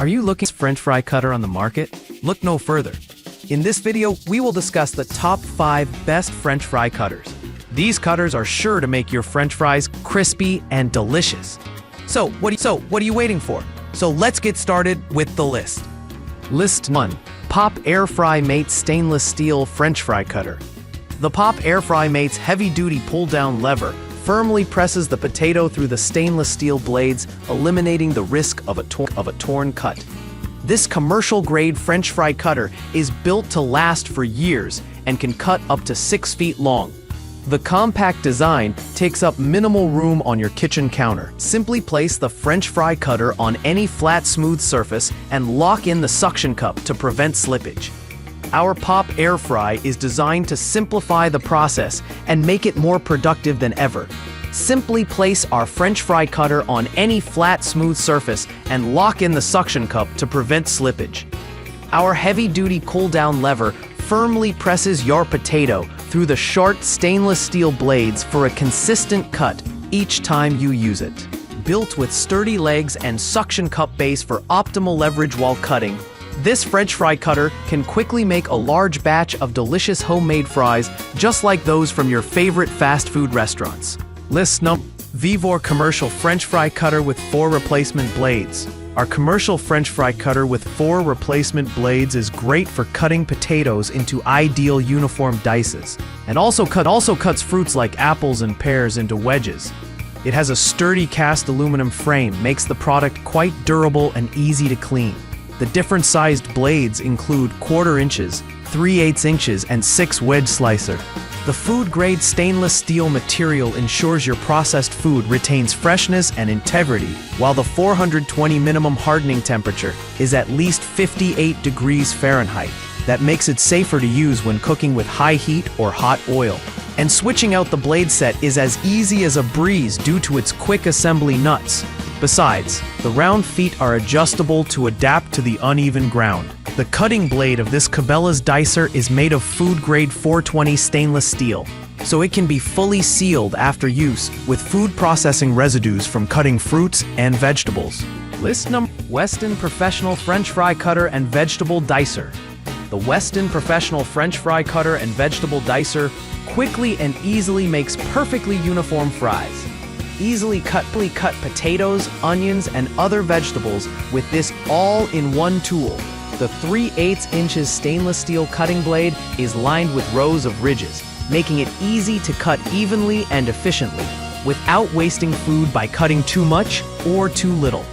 Are you looking for a French fry cutter on the market? Look no further. In this video, we will discuss the top 5 best French fry cutters. These cutters are sure to make your French fries crispy and delicious. So what are you waiting for? So let's get started with the list. List 1. Pop Air Fry Mates Stainless Steel French Fry Cutter. The Pop Air Fry Mates heavy-duty pull-down lever firmly presses the potato through the stainless steel blades, eliminating the risk of a torn cut. This commercial-grade French fry cutter is built to last for years and can cut up to 6 feet long. The compact design takes up minimal room on your kitchen counter. Simply place the French fry cutter on any flat, smooth surface and lock in the suction cup to prevent slippage. Our Pop Air Fry is designed to simplify the process and make it more productive than ever. Simply place our French fry cutter on any flat, smooth surface and lock in the suction cup to prevent slippage. Our heavy-duty cool-down lever firmly presses your potato through the sharp stainless steel blades for a consistent cut each time you use it. Built with sturdy legs and suction cup base for optimal leverage while cutting, this French fry cutter can quickly make a large batch of delicious homemade fries just like those from your favorite fast food restaurants. List number Vivor Commercial French Fry Cutter with 4 replacement blades. Our commercial French fry cutter with 4 replacement blades is great for cutting potatoes into ideal uniform dices, and also cuts fruits like apples and pears into wedges. It has a sturdy cast aluminum frame, makes the product quite durable and easy to clean. The different sized blades include 1/4 inches, 3/8 inches, and 6 wedge slicer. The food-grade stainless steel material ensures your processed food retains freshness and integrity, while the 420 minimum hardening temperature is at least 58 degrees Fahrenheit. That makes it safer to use when cooking with high heat or hot oil. And switching out the blade set is as easy as a breeze due to its quick assembly nuts. Besides, the round feet are adjustable to adapt to the uneven ground. The cutting blade of this Cabela's dicer is made of food-grade 420 stainless steel, so it can be fully sealed after use with food processing residues from cutting fruits and vegetables. List number Weston Professional French Fry Cutter and Vegetable Dicer. The Weston Professional French Fry Cutter and Vegetable Dicer quickly and easily makes perfectly uniform fries. Easily cut potatoes, onions, and other vegetables with this all-in-one tool. The 3/8 inches stainless steel cutting blade is lined with rows of ridges, making it easy to cut evenly and efficiently, without wasting food by cutting too much or too little.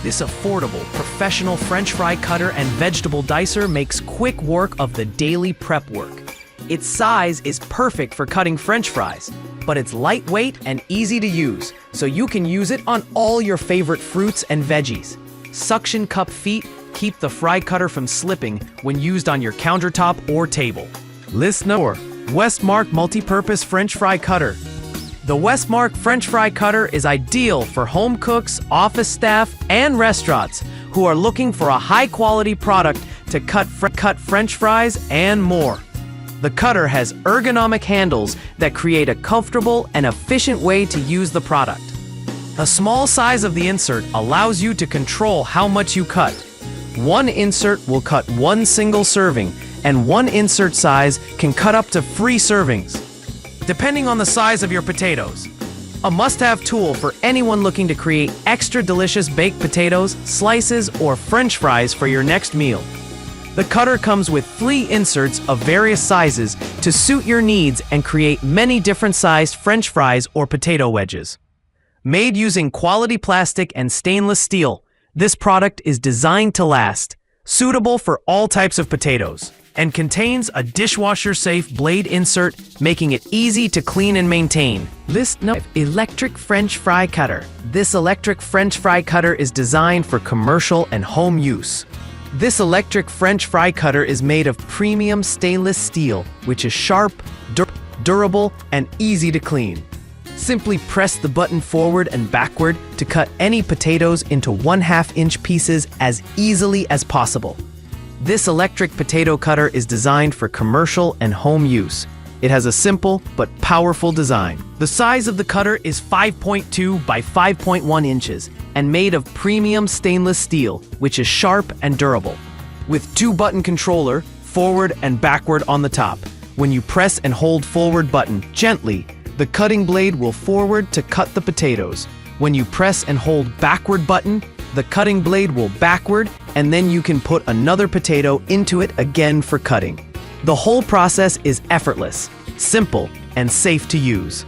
This affordable, professional French fry cutter and vegetable dicer makes quick work of the daily prep work. Its size is perfect for cutting French fries, but it's lightweight and easy to use, so you can use it on all your favorite fruits and veggies. Suction cup feet keep the fry cutter from slipping when used on your countertop or table. List number Westmark Multi-Purpose French Fry Cutter. The Westmark French Fry Cutter is ideal for home cooks, office staff, and restaurants who are looking for a high-quality product to cut French fries and more. The cutter has ergonomic handles that create a comfortable and efficient way to use the product. The small size of the insert allows you to control how much you cut. One insert will cut 1 single serving, and 1 insert size can cut up to 3 servings, depending on the size of your potatoes. A must-have tool for anyone looking to create extra delicious baked potatoes, slices, or French fries for your next meal. The cutter comes with 3 inserts of various sizes to suit your needs and create many different sized French fries or potato wedges. Made using quality plastic and stainless steel, this product is designed to last, suitable for all types of potatoes, and contains a dishwasher-safe blade insert, making it easy to clean and maintain. List number 5. Electric French Fry Cutter. This electric French fry cutter is designed for commercial and home use. This electric French fry cutter is made of premium stainless steel, which is sharp, durable, and easy to clean. Simply press the button forward and backward to cut any potatoes into 1/2 inch pieces as easily as possible. This electric potato cutter is designed for commercial and home use. It has a simple but powerful design. The size of the cutter is 5.2 by 5.1 inches and made of premium stainless steel, which is sharp and durable. With 2-button controller, forward and backward on the top. When you press and hold forward button gently, the cutting blade will forward to cut the potatoes. When you press and hold backward button, the cutting blade will backward, and then you can put another potato into it again for cutting. The whole process is effortless, simple, and safe to use.